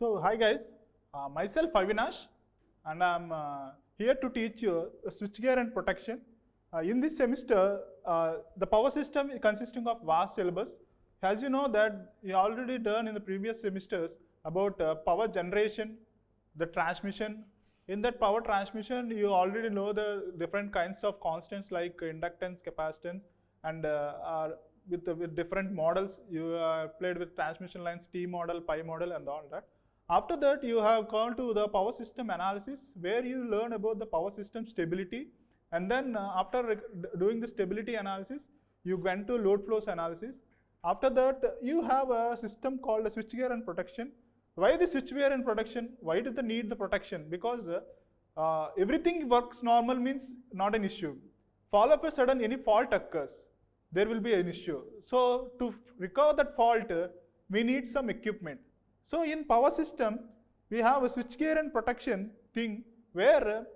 So hi guys, myself Avinash, and I'm here to teach you switchgear and protection. In this semester, the power system is consisting of vast syllabus. As you know that you already done in the previous semesters about power generation, the transmission. In that power transmission, you already know the different kinds of constants like inductance, capacitance, and with different models. You played with transmission lines, T model, pi model, and all that. After that, you have gone to the power system analysis, where you learn about the power system stability. And then after doing the stability analysis, you went to load flows analysis. After that, you have a system called a switchgear and protection. Why the switchgear and protection? Why do they need the protection? Because everything works normal means not an issue. All of a sudden, any fault occurs, there will be an issue. So to recover that fault, we need some equipment. So in power system, we have a switchgear and protection thing where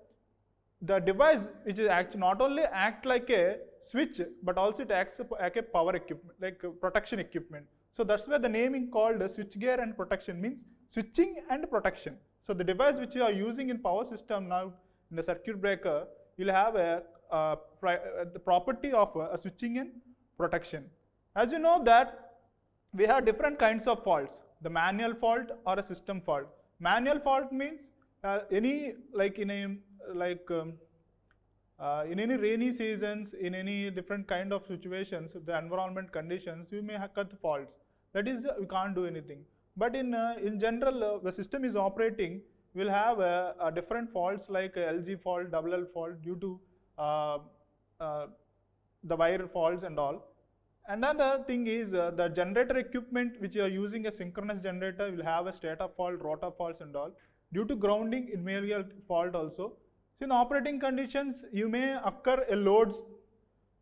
the device which is actually not only act like a switch, but also it acts like a power equipment, like a protection equipment. So that's why the naming called switchgear and protection means switching and protection. So the device which you are using in power system now in the circuit breaker, you'll have the property of a switching and protection. As you know that we have different kinds of faults, the manual fault or a system fault. Manual fault means any like in a in any rainy seasons, in any different kind of situations, the environment conditions, you may occur faults. That is, we can't do anything. But in general, the system is operating, we'll have different faults like LG fault, double L fault due to the wire faults and all. Another thing is the generator equipment which you are using, a synchronous generator, will have a stator fault, rotor faults and all. Due to grounding, it may be a fault also. So in operating conditions, you may occur a loads,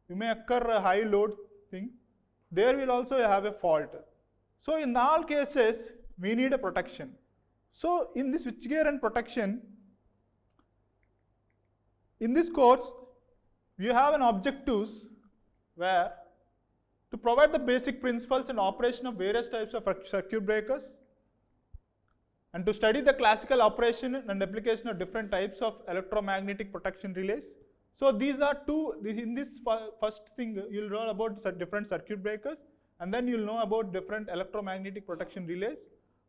you may occur a high load thing. There will also have a fault. So in all cases, we need a protection. So in this switchgear and protection, in this course, we have an objectives where to provide the basic principles and operation of various types of circuit breakers, and to study the classical operation and application of different types of electromagnetic protection relays. So these are in this first thing, you'll learn about different circuit breakers, and then you'll know about different electromagnetic protection relays.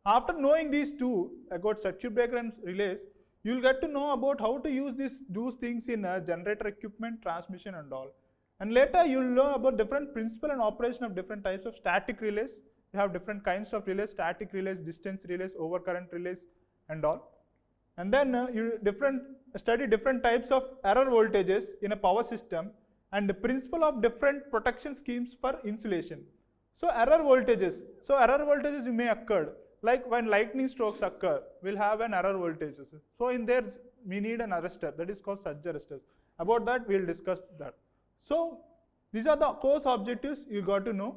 After knowing these two about circuit breaker and relays, you'll get to know about how to use those things in generator equipment, transmission and all. And later you'll learn about different principle and operation of different types of static relays. You have different kinds of relays, static relays, distance relays, overcurrent relays and all. And then you study different types of error voltages in a power system and the principle of different protection schemes for insulation. So error voltages you may occur, like when lightning strokes occur, we'll have an error voltages. So in there we need an arrestor, that is called surge arresters. About that we'll discuss that. So these are the course objectives you got to know.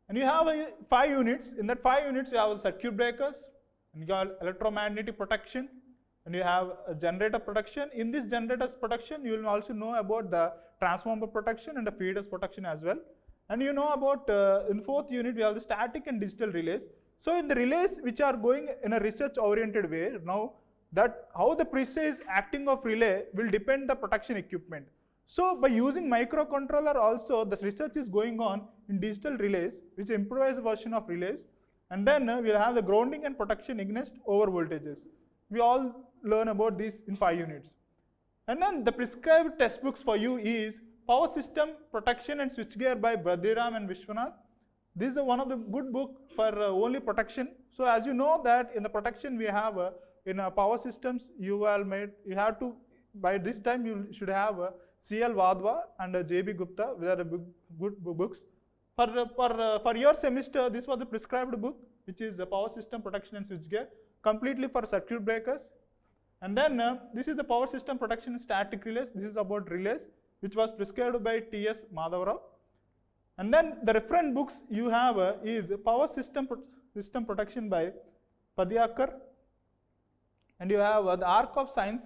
And you have 5 units. In that 5 units, you have circuit breakers, and you have electromagnetic protection, and you have a generator protection. In this generator's protection, you will also know about the transformer protection and the feeders protection as well. And you know about, in 4th unit, we have the static and digital relays. So in the relays which are going in a research oriented way, now that how the precise acting of relay will depend the protection equipment. So by using microcontroller also, the research is going on in digital relays, which is improvised version of relays. And then we'll have the grounding and protection against over voltages. We all learn about this in 5 units. And then the prescribed textbooks for you is Power System Protection and Switchgear by Badriram and Vishwanath. This is one of the good book for only protection. So as you know that in the protection we have in power systems, you have to, by this time you should have C.L. Wadhwa and J.B. Gupta, which are good books. For your semester, this was the prescribed book, which is the Power System Protection and Switchgear, completely for circuit breakers. And then this is the Power System Protection and Static Relays. This is about relays, which was prescribed by T.S. Madhavrao. And then the reference books you have is Power System Protection by Padiyakar. And you have the Arc of Science.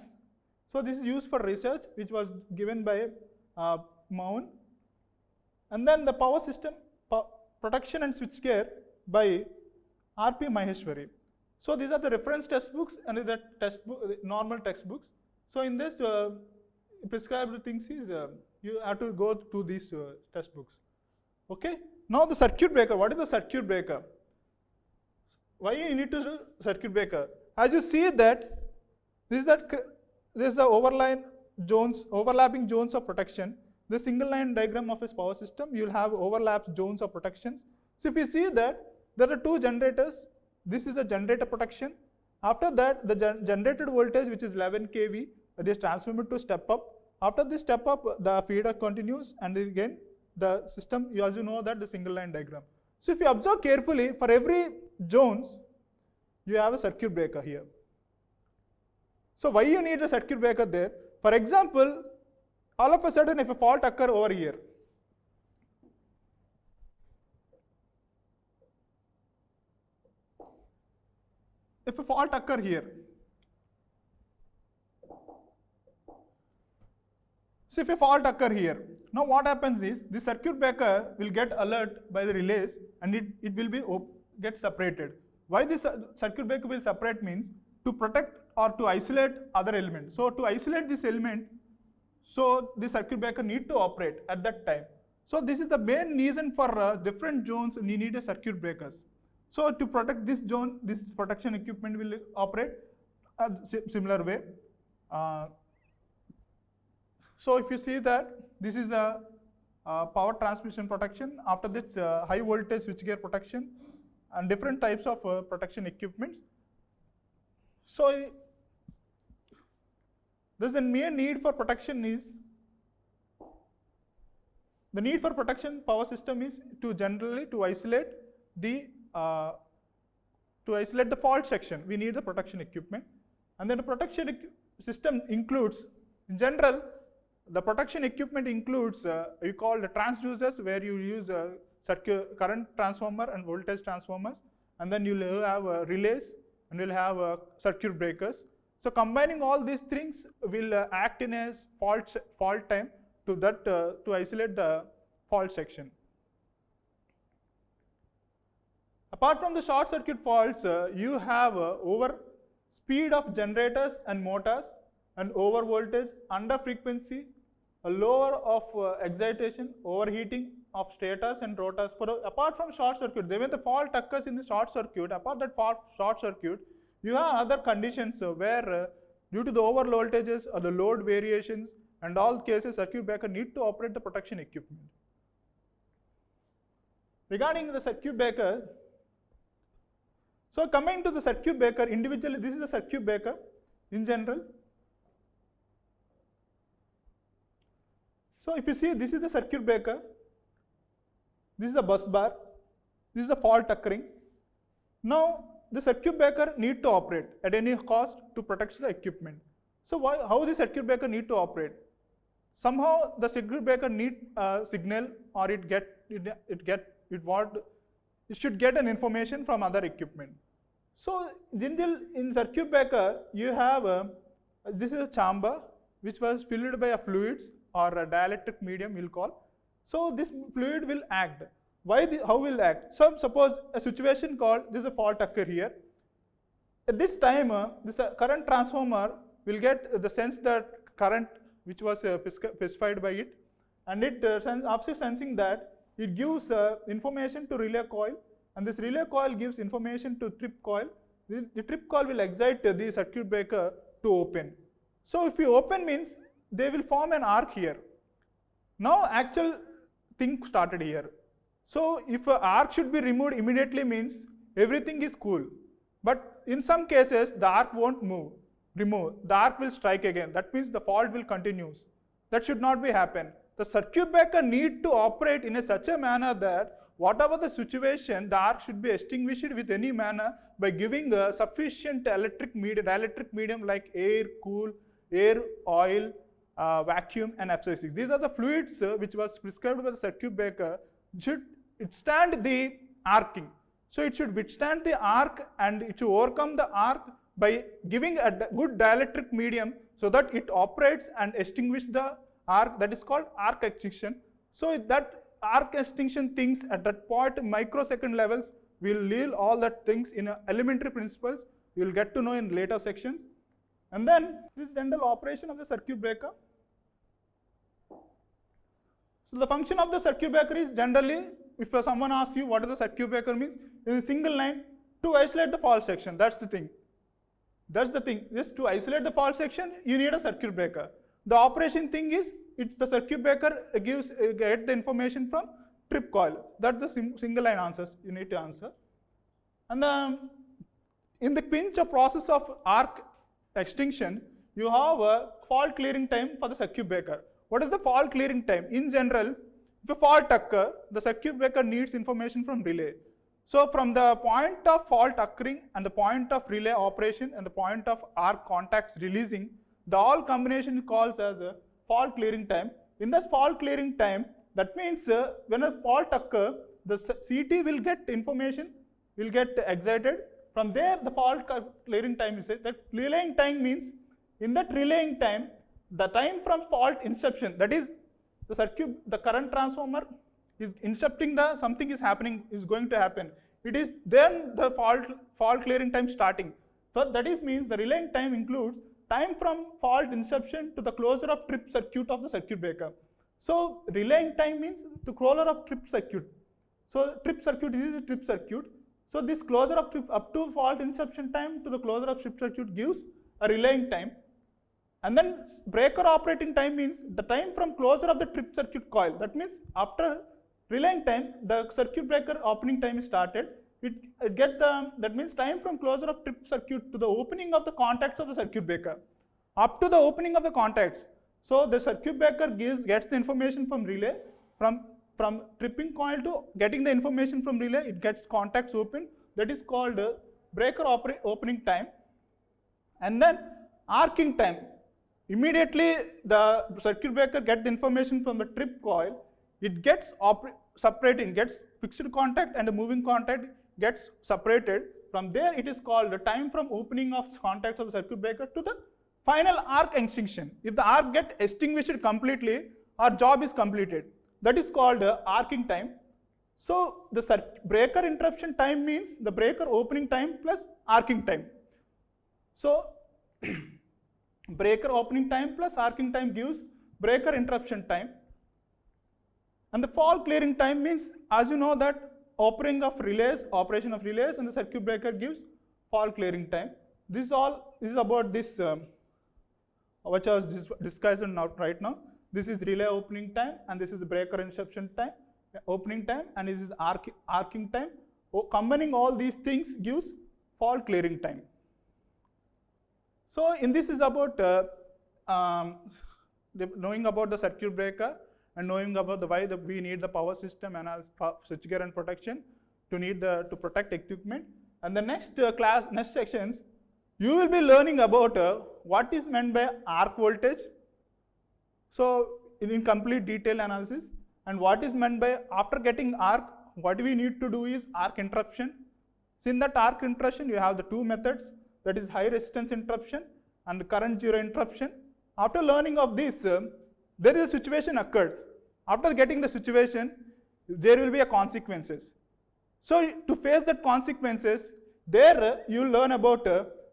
So this is used for research, which was given by Maun. And then the Power System Protection and Switchgear by R.P. Maheshwari. So these are the reference textbooks and the normal textbooks. So in this prescribed things is you have to go to these textbooks. Okay. Now the circuit breaker. What is the circuit breaker? Why you need to do circuit breaker? As you see that this is the overlapping zones of protection. The single line diagram of a power system, you will have overlapped zones of protections. So if you see that there are two generators, this is the generator protection. After that, the generated voltage, which is 11 kV, it is transformed to step up. After this step up, the feeder continues, and again the system, you also know that the single line diagram. So if you observe carefully, for every zones, you have a circuit breaker here. So why you need a circuit breaker there? For example, all of a sudden if a fault occur over here, if a fault occur here, so if a fault occur here, now what happens is the circuit breaker will get alert by the relays and it will be get separated. Why this circuit breaker will separate means to protect or to isolate other elements. So to isolate this element, so the circuit breaker need to operate at that time. So this is the main reason for different zones you need a circuit breakers. So to protect this zone, this protection equipment will operate similar way. So if you see that this is the power transmission protection, after this high voltage switchgear protection and different types of protection equipments. So there's a main need for protection is, the need for protection power system is to generally to isolate the fault section. We need the protection equipment, and then the protection system includes, in general, the protection equipment includes you call the transducers, where you use current transformer and voltage transformers, and then you'll have relays and you'll have circuit breakers. So combining all these things will act in a fault time to isolate the fault section. Apart from the short circuit faults, you have over speed of generators and motors, and over voltage, under frequency, a lower of excitation, overheating of stators and rotors. Apart from short circuit, when the fault occurs in the short circuit, apart that short circuit, you have other conditions where due to the over voltages or the load variations and all cases, circuit breaker need to operate the protection equipment. Regarding the circuit breaker, so coming to the circuit breaker individually, this is the circuit breaker in general. So if you see, this is the circuit breaker, this is the bus bar, this is the fault occurring. Now the circuit breaker need to operate at any cost to protect the equipment. So how the circuit breaker need to operate? Somehow the circuit breaker need a signal, or it should get an information from other equipment. So in circuit breaker, you have this is a chamber which was filled by a fluids or a dielectric medium we'll call. So this fluid will act. How will act? So suppose a situation called, this is a fault occur here. At this time, this current transformer will get the sense that current which was specified by it, and it after sensing that, it gives information to relay coil, and this relay coil gives information to trip coil. The trip coil will excite the circuit breaker to open. So if you open means they will form an arc here. Now actual thing started here. So if an arc should be removed immediately means everything is cool. But in some cases the arc won't remove. The arc will strike again. That means the fault will continue. That should not be happen. The circuit breaker need to operate in such a manner that whatever the situation, the arc should be extinguished with any manner by giving a sufficient dielectric medium like air, oil, vacuum and F6. These are the fluids which was prescribed by the circuit breaker. Should it stand the arcing? So it should withstand the arc and it should overcome the arc by giving a good dielectric medium so that it operates and extinguish the arc. That is called arc extinction. So that arc extinction things at that point microsecond levels We'll leave all that things in elementary principles. You'll get to know in later sections. And then this general operation of the circuit breaker. So the function of the circuit breaker is generally, if someone asks you what is the circuit breaker means, it is a single line to isolate the fault section. That's the thing. That's the thing. Just to isolate the fault section, you need a circuit breaker. The operation thing is, it's the circuit breaker get the information from trip coil. That's the single line answers you need to answer. And in the pinch of process of arc extinction, you have a fault clearing time for the circuit breaker. What is the fault clearing time? In general, if a fault occurs, the circuit breaker needs information from relay. So from the point of fault occurring and the point of relay operation and the point of arc contacts releasing, the all combination calls as a fault clearing time. In this fault clearing time, that means when a fault occurs, the CT will get information, will get excited. From there, the fault clearing time is that relaying time means, in that relaying time, the time from fault inception, that is the circuit, the current transformer is incepting something is happening, is going to happen. It is then the fault clearing time starting. So that is means the relaying time includes time from fault inception to the closure of trip circuit of the circuit breaker. So relaying time means the closure of trip circuit. So trip circuit is a trip circuit. So this closure of trip up to fault inception time to the closure of trip circuit gives a relaying time. And then breaker operating time means the time from closure of the trip circuit coil. That means after relaying time, the circuit breaker opening time is started. That means time from closure of trip circuit to the opening of the contacts of the circuit breaker. Up to the opening of the contacts. So the circuit breaker gets the information from relay. From tripping coil to getting the information from relay, it gets contacts open. That is called breaker opening time. And then arcing time. Immediately the circuit breaker gets the information from the trip coil. It gets separated, gets fixed contact and the moving contact gets separated. From there, it is called the time from opening of contacts of the circuit breaker to the final arc extinction. If the arc gets extinguished completely, our job is completed. That is called arcing time. So the breaker interruption time means the breaker opening time plus arcing time. So breaker opening time plus arcing time gives breaker interruption time. And the fault clearing time means, as you know, that operation of relays and the circuit breaker gives fault clearing time. This is about this which I was discussing right now. This is relay opening time and this is breaker inception time, opening time, and this is arcing time. Combining all these things gives fault clearing time. So in this is about knowing about the circuit breaker and knowing about why we need the power system analysis, switchgear and protection to protect equipment. And the next next sections, you will be learning about what is meant by arc voltage. So in complete detail analysis, and what is meant by after getting arc, what we need to do is arc interruption. So in that arc interruption, you have the two methods, that is high resistance interruption and current zero interruption. After learning of this, there is a situation occurred. After getting the situation, there will be a consequences. So to face that consequences, there you will learn about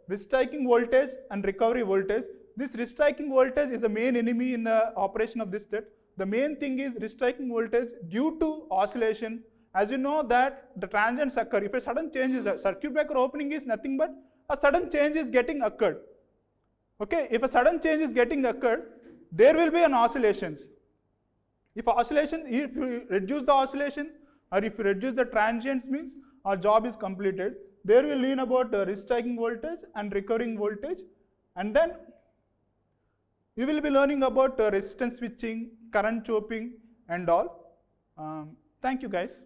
restriking voltage and recovery voltage. This restriking voltage is the main enemy in the operation of this set. The main thing is restriking voltage due to oscillation. As you know that the transients occur. If a sudden change is, circuit breaker opening is nothing but a sudden change is getting occurred. Okay, if a sudden change is getting occurred, there will be an oscillations. If you reduce the oscillation or if you reduce the transients means our job is completed. There we'll learn about restriking voltage and recovering voltage, and then we will be learning about resistance switching, current chopping and all. Thank you guys.